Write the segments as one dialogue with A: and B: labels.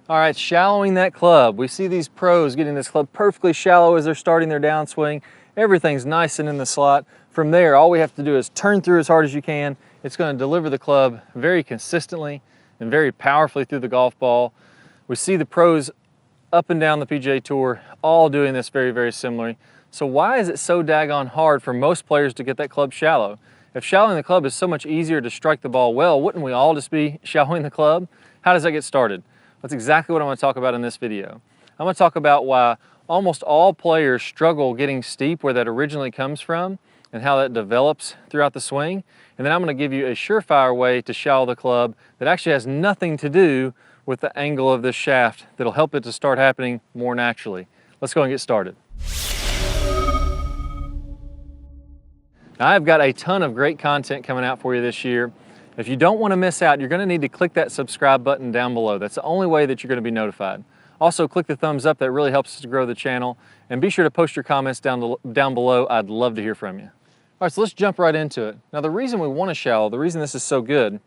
A: All right, shallowing that club. We see these pros getting this club perfectly shallow as they're starting their downswing. Everything's nice and in the slot. From there, all we have to do is turn through as hard as you can. It's going to deliver the club very consistently and very powerfully through the golf ball. We see the pros up and down the PGA Tour all doing this very, very similarly. So why is it so daggone hard for most players to get that club shallow? If shallowing the club is so much easier to strike the ball well, wouldn't we all just be shallowing the club? How does that get started? That's exactly what I'm going to talk about in this video. I'm going to talk about why almost all players struggle getting steep, where that originally comes from, and how that develops throughout the swing. And then I'm going to give you a surefire way to shallow the club that actually has nothing to do with the angle of this shaft that'll help it to start happening more naturally. Let's go and get started. Now, I've got a ton of great content coming out for you this year. If you don't want to miss out, you're going to need to click that subscribe button down below. That's the only way that you're going to be notified. Also, click the thumbs up. That really helps us to grow the channel. And be sure to post your comments down below. I'd love to hear from you. All right, so let's jump right into it. Now, the reason we want to shallow, the reason this is so good,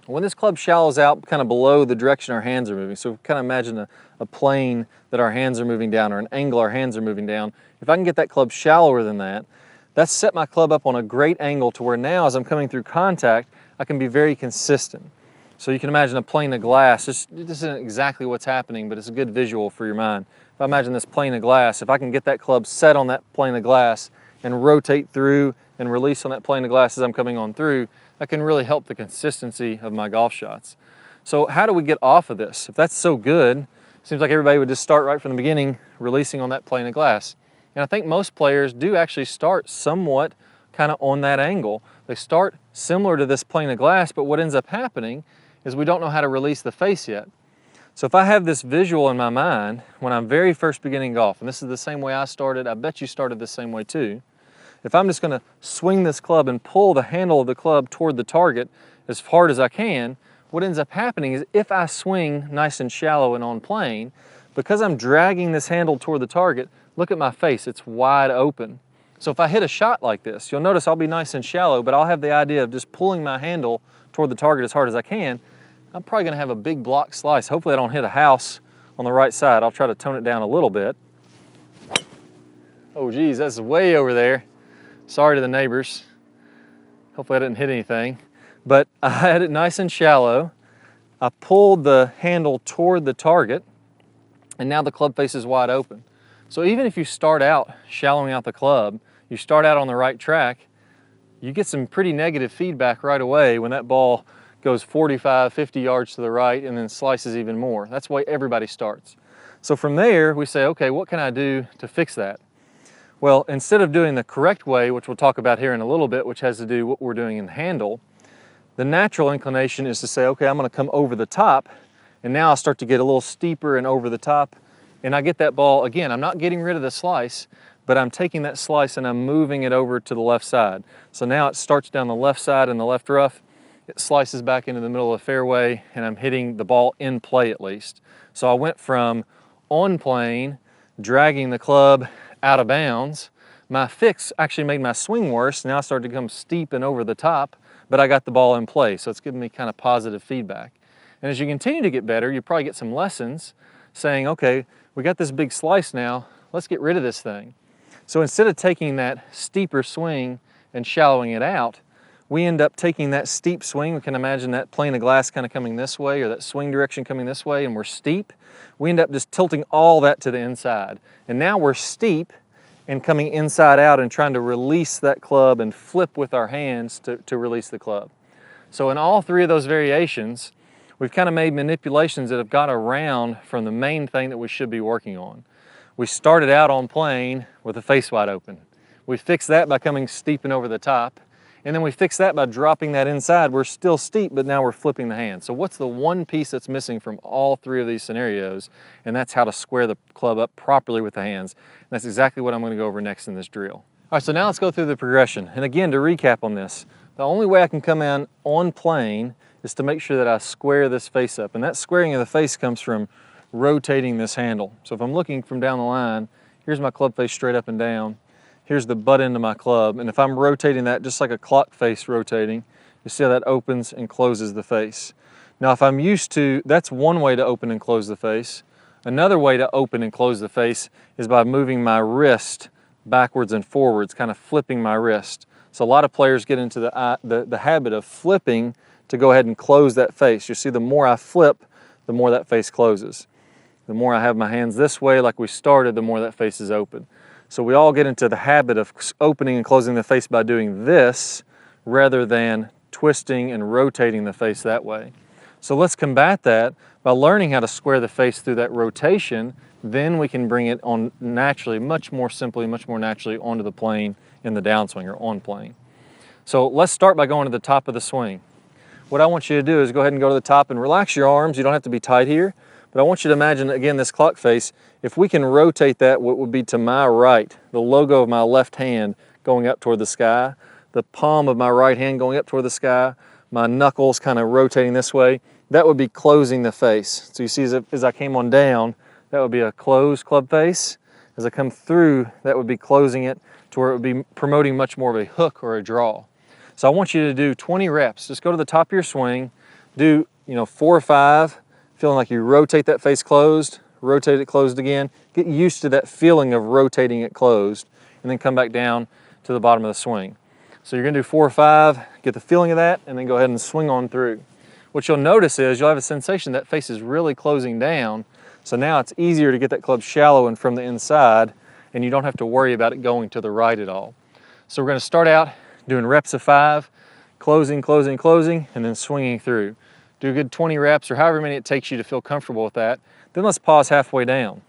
A: when this club shallows out kind of below the direction our hands are moving, so kind of imagine a plane that our hands are moving down, or an angle our hands are moving down. If I can get that club shallower than that, that's set my club up on a great angle to where now as I'm coming through contact, I can be very consistent. So you can imagine a plane of glass. This isn't exactly what's happening, but it's a good visual for your mind. If I imagine this plane of glass, if I can get that club set on that plane of glass and rotate through and release on that plane of glass as I'm coming on through, that can really help the consistency of my golf shots. So how do we get off of this? If that's so good, it seems like everybody would just start right from the beginning, releasing on that plane of glass. And I think most players do actually start somewhat kind of on that angle. They start similar to this plane of glass, but what ends up happening is we don't know how to release the face yet. So if I have this visual in my mind when I'm very first beginning golf, and this is the same way I started, I bet you started the same way too. If I'm just going to swing this club and pull the handle of the club toward the target as hard as I can, what ends up happening is if I swing nice and shallow and on plane, because I'm dragging this handle toward the target, look at my face, it's wide open. So if I hit a shot like this, you'll notice I'll be nice and shallow, but I'll have the idea of just pulling my handle toward the target as hard as I can. I'm probably going to have a big block slice. Hopefully I don't hit a house on the right side. I'll try to tone it down a little bit. Oh geez, that's way over there. Sorry to the neighbors. Hopefully I didn't hit anything. But I had it nice and shallow. I pulled the handle toward the target, and now the club face is wide open. So even if you start out shallowing out the club, you start out on the right track, you get some pretty negative feedback right away when that ball goes 45, 50 yards to the right and then slices even more. That's the way everybody starts. So from there, we say, okay, what can I do to fix that? Well, instead of doing the correct way, which we'll talk about here in a little bit, which has to do what we're doing in the handle, the natural inclination is to say, okay, I'm going to come over the top, and now I'll start to get a little steeper and over the top, and I get that ball, again, I'm not getting rid of the slice, but I'm taking that slice and I'm moving it over to the left side. So now it starts down the left side in the left rough, it slices back into the middle of the fairway, and I'm hitting the ball in play at least. So I went from on plane, dragging the club out of bounds. My fix actually made my swing worse. Now I started to come steep and over the top, but I got the ball in play. So it's giving me kind of positive feedback. And as you continue to get better, you probably get some lessons saying, okay, we got this big slice now, let's get rid of this thing. So instead of taking that steeper swing and shallowing it out, we end up taking that steep swing. We can imagine that plane of glass kind of coming this way, or that swing direction coming this way, and we're steep. We end up just tilting all that to the inside. And now we're steep and coming inside out and trying to release that club and flip with our hands to release the club. So in all three of those variations, we've kind of made manipulations that have got around from the main thing that we should be working on. We started out on plane with the face wide open. We fixed that by coming steep and over the top. And then we fix that by dropping that inside. We're still steep, but now we're flipping the hand. So what's the one piece that's missing from all three of these scenarios? And that's how to square the club up properly with the hands. And that's exactly what I'm going to go over next in this drill. All right, so now let's go through the progression. And again, to recap on this, the only way I can come in on plane is to make sure that I square this face up. And that squaring of the face comes from rotating this handle. So if I'm looking from down the line, here's my club face straight up and down. Here's the butt end of my club, and if I'm rotating that just like a clock face rotating, you see how that opens and closes the face. Now if I'm used to, that's one way to open and close the face. Another way to open and close the face is by moving my wrist backwards and forwards, kind of flipping my wrist. So a lot of players get into the habit of flipping to go ahead and close that face. You see, the more I flip, the more that face closes. The more I have my hands this way like we started, the more that face is open. So we all get into the habit of opening and closing the face by doing this rather than twisting and rotating the face that way. So let's combat that by learning how to square the face through that rotation. Then we can bring it on naturally, much more simply, much more naturally onto the plane in the downswing or on plane. So let's start by going to the top of the swing. What I want you to do is go ahead and go to the top and relax your arms. You don't have to be tight here, but I want you to imagine, again, this clock face. If we can rotate that, what would be to my right, the logo of my left hand going up toward the sky, the palm of my right hand going up toward the sky, my knuckles kind of rotating this way, that would be closing the face. So you see, as I came on down, that would be a closed club face. As I come through, that would be closing it to where it would be promoting much more of a hook or a draw. So I want you to do 20 reps. Just go to the top of your swing, do 4 or 5, feeling like you rotate that face closed, rotate it closed again. Get used to that feeling of rotating it closed, and then come back down to the bottom of the swing. So you're gonna do 4 or 5, get the feeling of that, and then go ahead and swing on through. What you'll notice is you'll have a sensation that face is really closing down. So now it's easier to get that club shallow and from the inside, and you don't have to worry about it going to the right at all. So we're gonna start out doing reps of 5, closing, closing, closing, and then swinging through. Do a good 20 reps or however many it takes you to feel comfortable with that. Then let's pause halfway down.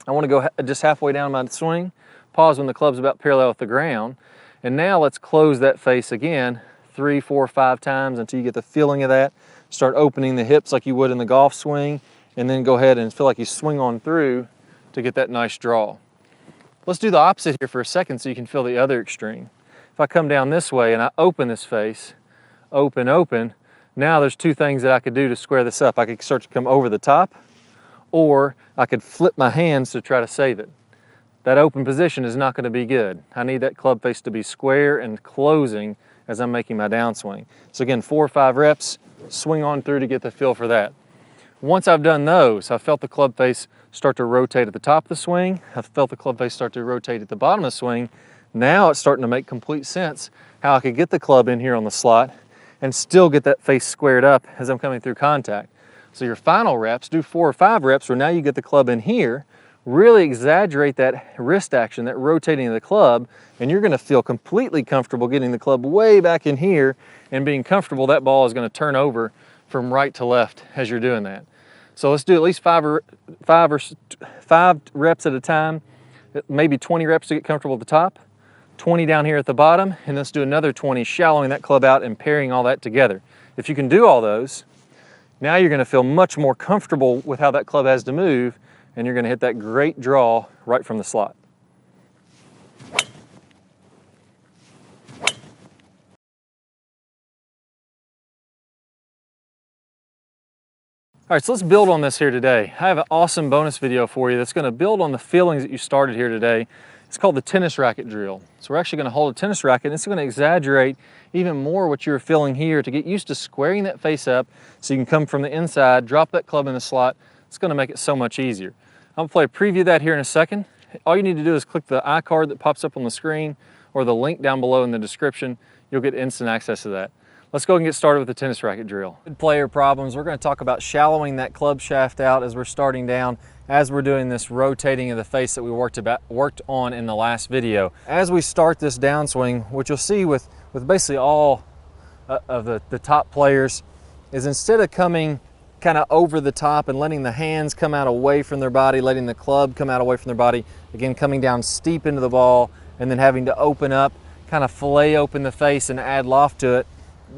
A: I wanna go just halfway down my swing, pause when the club's about parallel with the ground, and now let's close that face again 3, 4, 5 times until you get the feeling of that. Start opening the hips like you would in the golf swing, and then go ahead and feel like you swing on through to get that nice draw. Let's do the opposite here for a second so you can feel the other extreme. If I come down this way and I open this face, open, open, now there's 2 things that I could do to square this up. I could start to come over the top, or I could flip my hands to try to save it. That open position is not going to be good. I need that club face to be square and closing as I'm making my downswing. So again, 4 or 5 reps, swing on through to get the feel for that. Once I've done those, I've felt the club face start to rotate at the top of the swing, I've felt the club face start to rotate at the bottom of the swing. Now it's starting to make complete sense how I could get the club in here on the slot and still get that face squared up as I'm coming through contact. So your final reps, do 4 or 5 reps where now you get the club in here, really exaggerate that wrist action, that rotating of the club, and you're gonna feel completely comfortable getting the club way back in here and being comfortable that ball is gonna turn over from right to left as you're doing that. So let's do at least 5 reps at a time, maybe 20 reps to get comfortable at the top, 20 down here at the bottom, and let's do another 20, shallowing that club out and pairing all that together. If you can do all those, now you're gonna feel much more comfortable with how that club has to move, and you're gonna hit that great draw right from the slot. All right, so let's build on this here today. I have an awesome bonus video for you that's gonna build on the feelings that you started here today. It's called the tennis racket drill. So we're actually gonna hold a tennis racket, and it's gonna exaggerate even more what you're feeling here to get used to squaring that face up so you can come from the inside, drop that club in the slot. It's gonna make it so much easier. I'm gonna play a preview of that here in a second. All you need to do is click the iCard that pops up on the screen or the link down below in the description. You'll get instant access to that. Let's go and get started with the tennis racket drill. Good player problems. We're going to talk about shallowing that club shaft out as we're starting down, as we're doing this rotating of the face that we worked on in the last video. As we start this downswing, what you'll see with basically all of the top players is instead of coming kind of over the top and letting the hands come out away from their body, letting the club come out away from their body, again coming down steep into the ball and then having to open up, kind of fillet open the face and add loft to it.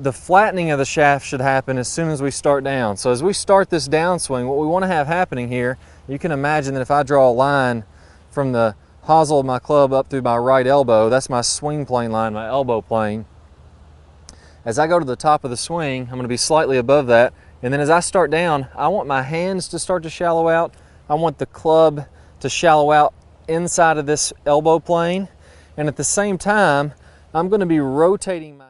A: The flattening of the shaft should happen as soon as we start down. So as we start this downswing, what we want to have happening here, you can imagine that if I draw a line from the hosel of my club up through my right elbow, that's my swing plane line, my elbow plane. As I go to the top of the swing, I'm going to be slightly above that. And then as I start down, I want my hands to start to shallow out. I want the club to shallow out inside of this elbow plane. And at the same time, I'm going to be rotating my